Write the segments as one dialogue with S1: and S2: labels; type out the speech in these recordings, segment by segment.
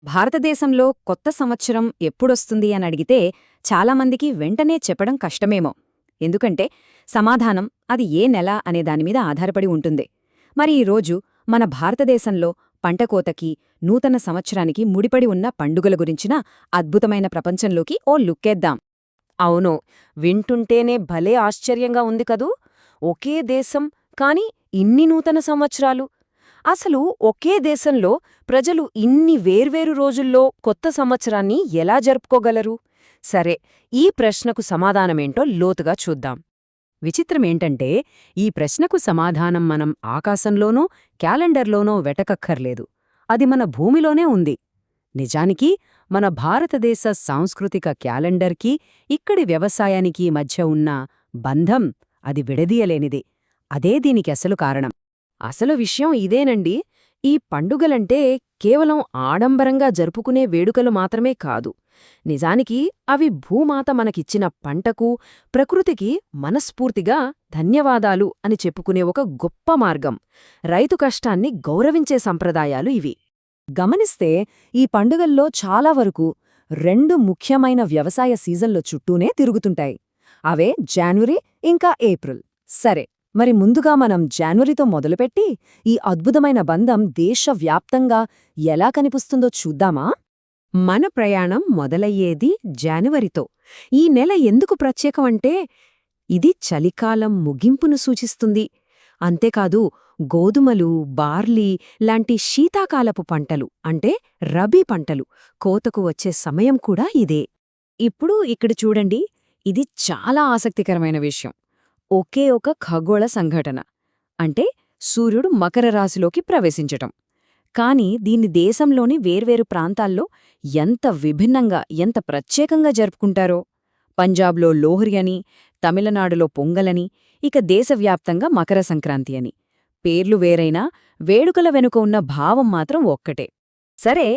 S1: భారతదేశంలో కొత్త సంవత్సరం ఎప్పుడొస్తుంది అని అడిగితే చాలామందికి వెంటనే చెప్పడం కష్టమేమో. ఎందుకంటే సమాధానం అది ఏ నెల అనే దానిమీద ఆధారపడి ఉంటుంది. మరి ఈరోజు మన భారతదేశంలో పంటకోతకి, నూతన సంవత్సరానికి ముడిపడి ఉన్న పండుగల గురించిన అద్భుతమైన ప్రపంచంలోకి ఓ లుక్కేద్దాం.
S2: అవును, వింటుంటేనే భలే ఆశ్చర్యంగా ఉంది కదూ. ఒకే దేశం, కాని ఇన్ని నూతన సంవత్సరాలు. అసలు ఒకే దేశంలో ప్రజలు ఇన్ని వేర్వేరు రోజుల్లో కొత్త సంవత్సరాన్ని ఎలా జరుపుకోగలరు? సరే, ఈ ప్రశ్నకు సమాధానమేంటో లోతుగా చూద్దాం.
S1: విచిత్రమేంటంటే ఈ ప్రశ్నకు సమాధానం మనం ఆకాశంలోనో క్యాలెండర్లోనో వెటకక్కర్లేదు. అది మన భూమిలోనే ఉంది. నిజానికి మన భారతదేశ సాంస్కృతిక క్యాలెండర్కి, ఇక్కడి వ్యవసాయానికి మధ్య ఉన్న బంధం అది విడదీయలేనిది. అదే దీనికి అసలు కారణం.
S2: అసలు విషయం ఇదేనండి. ఈ పండుగలంటే కేవలం ఆడంబరంగా జరుపుకునే వేడుకలు మాత్రమే కాదు. నిజానికి అవి భూమాత మనకిచ్చిన పంటకు, ప్రకృతికి మనస్ఫూర్తిగా ధన్యవాదాలు అని చెప్పుకునే ఒక గొప్ప మార్గం. రైతు కష్టాన్ని గౌరవించే సంప్రదాయాలు ఇవి.
S1: గమనిస్తే ఈ పండుగల్లో చాలా వరకు రెండు ముఖ్యమైన వ్యవసాయ సీజన్ల చుట్టూనే తిరుగుతుంటాయి. అవే జాన్వరి ఇంకా ఏప్రిల్. సరే, మరి ముందుగా మనం జాన్వరితో మొదలుపెట్టి ఈ అద్భుతమైన బంధం దేశవ్యాప్తంగా ఎలా కనిపిస్తుందో చూద్దామా? మన ప్రయాణం మొదలయ్యేది జాన్వరితో. ఈ నెల ఎందుకు ప్రత్యేకమంటే ఇది చలికాలం ముగింపును సూచిస్తుంది. అంతేకాదు, గోధుమలు, బార్లీ లాంటి శీతాకాలపు పంటలు అంటే రబీ పంటలు కోతకు వచ్చే సమయం కూడా ఇదే. ఇప్పుడు ఇక్కడ చూడండి, ఇది చాలా ఆసక్తికరమైన విషయం. ఒకే ఒక ఖగోళ సంఘటన అంటే సూర్యుడు మకర రాశిలోకి ప్రవేశించటం. కాని దీన్ని దేశంలోని వేర్వేరు ప్రాంతాల్లో ఎంత విభిన్నంగా, ఎంత ప్రత్యేకంగా జరుపుకుంటారో. పంజాబ్లో లోహ్రి అని, తమిళనాడులో పొంగలని, ఇక దేశవ్యాప్తంగా మకర సంక్రాంతి అని. పేర్లు వేరైనా వేడుకల వెనుక ఉన్న భావం మాత్రం ఒక్కటే. సరే,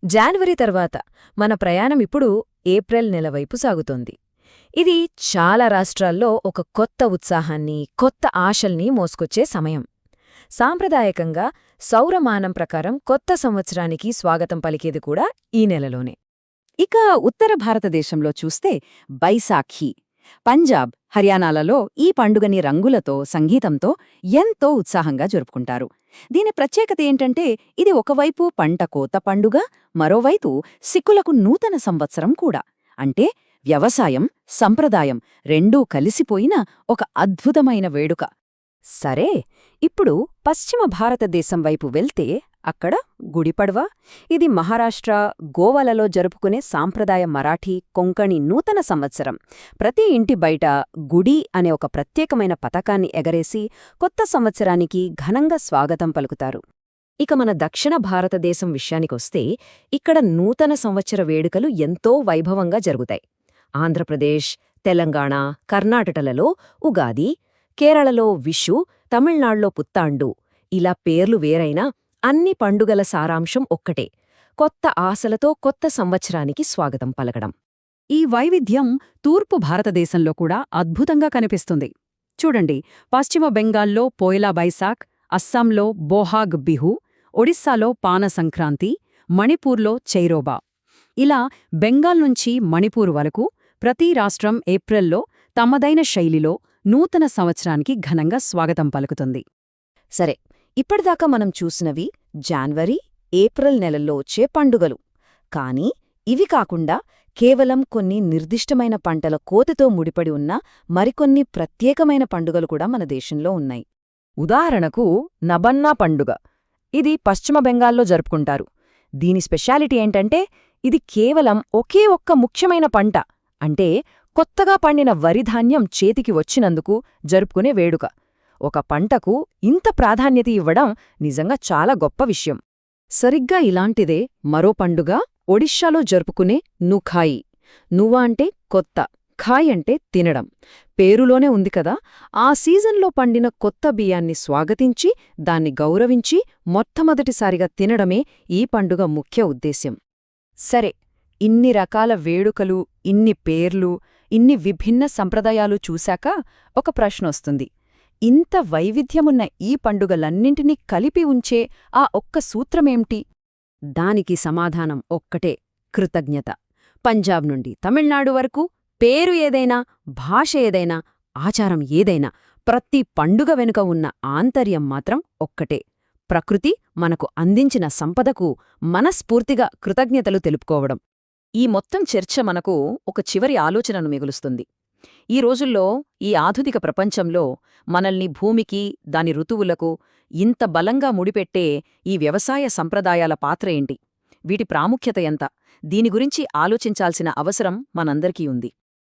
S1: జాన్వరి తర్వాత మన ప్రయాణం ఇప్పుడు ఏప్రిల్ నెల వైపు సాగుతోంది. ఇది చాలా రాష్ట్రాల్లో ఒక కొత్త ఉత్సాహాన్ని, కొత్త ఆశల్ని మోసుకొచ్చే సమయం. సాంప్రదాయకంగా సౌరమానం ప్రకారం కొత్త సంవత్సరానికి స్వాగతం పలికేది కూడా ఈ నెలలోనే. ఇక ఉత్తర భారతదేశంలో చూస్తే బైసాఖీ. పంజాబ్, హర్యానాలలో ఈ పండుగని రంగులతో, సంగీతంతో ఎంతో ఉత్సాహంగా జరుపుకుంటారు. దీని ప్రత్యేకత ఏంటంటే ఇది ఒకవైపు పంట కోత పండుగ, మరోవైపు సిక్కులకు నూతన సంవత్సరం కూడా. అంటే వ్యవసాయం, సంప్రదాయం రెండూ కలిసిపోయిన ఒక అద్భుతమైన వేడుక. సరే, ఇప్పుడు పశ్చిమ భారతదేశం వైపు వెళ్తే అక్కడ గుడిపడ్వా. ఇది మహారాష్ట్ర, గోవాలలో జరుపుకునే సాంప్రదాయ మరాఠీ, కొంకణి నూతన సంవత్సరం. ప్రతి ఇంటి బయట గుడి అనే ఒక ప్రత్యేకమైన పతాకాన్ని ఎగరేసి కొత్త సంవత్సరానికి ఘనంగా స్వాగతం పలుకుతారు. ఇక మన దక్షిణ భారతదేశం విషయానికొస్తే ఇక్కడ నూతన సంవత్సర వేడుకలు ఎంతో వైభవంగా జరుగుతాయి. ఆంధ్రప్రదేశ్, తెలంగాణ, కర్ణాటకలలో ఉగాది, కేరళలో విషు, తమిళనాడులో పుత్తాండు. ఇలా పేర్లు వేరైనా అన్ని పండుగల సారాంశం ఒక్కటే: కొత్త ఆశలతో కొత్త సంవత్సరానికి స్వాగతం పలకడం. ఈ వైవిధ్యం తూర్పు భారతదేశంలో కూడా అద్భుతంగా కనిపిస్తుంది. చూడండి, పశ్చిమ బెంగాల్లో పోయిలా బైసాఖ్, అస్సాంలో బోహాగ్ బిహు, ఒడిస్సాలో పాన సంక్రాంతి, మణిపూర్లో చైరోబా. ఇలా బెంగాల్ నుంచి మణిపూర్ వరకు ప్రతి రాష్ట్రం ఏప్రిల్లో తమదైన శైలిలో నూతన సంవత్సరానికి ఘనంగా స్వాగతం పలుకుతుంది. సరే, ఇప్పటిదాకా మనం చూసినవి జాన్వరి, ఏప్రిల్ నెలల్లో వచ్చే పండుగలు. కానీ ఇవి కాకుండా కేవలం కొన్ని నిర్దిష్టమైన పంటల కోతతో ముడిపడి ఉన్న మరికొన్ని ప్రత్యేకమైన పండుగలు కూడా మన దేశంలో ఉన్నాయి.
S2: ఉదాహరణకు నబన్నా పండుగ. ఇది పశ్చిమ బెంగాల్లో జరుపుకుంటారు. దీని స్పెషాలిటీ ఏంటంటే ఇది కేవలం ఒకే ఒక్క ముఖ్యమైన పంట అంటే కొత్తగా పండిన వరిధాన్యం చేతికి వచ్చినందుకు జరుపుకునే వేడుక. ఒక పంటకు ఇంత ప్రాధాన్యత ఇవ్వడం నిజంగా చాలా గొప్ప విషయం.
S1: సరిగ్గా ఇలాంటిదే మరో పండుగ ఒడిషాలో జరుపుకునే నుఖాయి. నువ్వ అంటే కొత్త, ఖాయ్ అంటే తినడం. పేరులోనే ఉంది కదా. ఆ సీజన్లో పండిన కొత్త బియ్యాన్ని స్వాగతించి, దాన్ని గౌరవించి మొట్టమొదటిసారిగా తినడమే ఈ పండుగ ముఖ్య ఉద్దేశ్యం. సరే, ఇన్ని రకాల వేడుకలు, ఇన్ని పేర్లు, ఇన్ని విభిన్న సంప్రదాయాలు చూశాక ఒక ప్రశ్నొస్తుంది. ఇంత వైవిధ్యమున్న ఈ పండుగలన్నింటినీ కలిపి ఉంచే ఆ ఒక్క సూత్రమేంటి? దానికి సమాధానం ఒక్కటే: కృతజ్ఞత. పంజాబ్ నుండి తమిళనాడు వరకు పేరు ఏదైనా, భాష ఏదైనా, ఆచారం ఏదైనా, ప్రతి పండుగ వెనుక ఉన్న ఆంతర్యం మాత్రం ఒక్కటే: ప్రకృతి మనకు అందించిన సంపదకు మనస్ఫూర్తిగా కృతజ్ఞతలు తెలుపుకోవడం.
S2: ఈ మొత్తం చర్చ మనకు ఒక చివరి ఆలోచనను మిగులుస్తుంది. ఈ రోజుల్లో, ఈ ఆధునిక ప్రపంచంలో మనల్ని భూమికి, దాని ఋతువులకు ఇంత బలంగా ముడిపెట్టే ఈ వ్యవసాయ సంప్రదాయాల పాత్ర ఏంటి? వీటి ప్రాముఖ్యత ఎంత? దీని గురించి ఆలోచించాల్సిన అవసరం మనందరికీ ఉంది.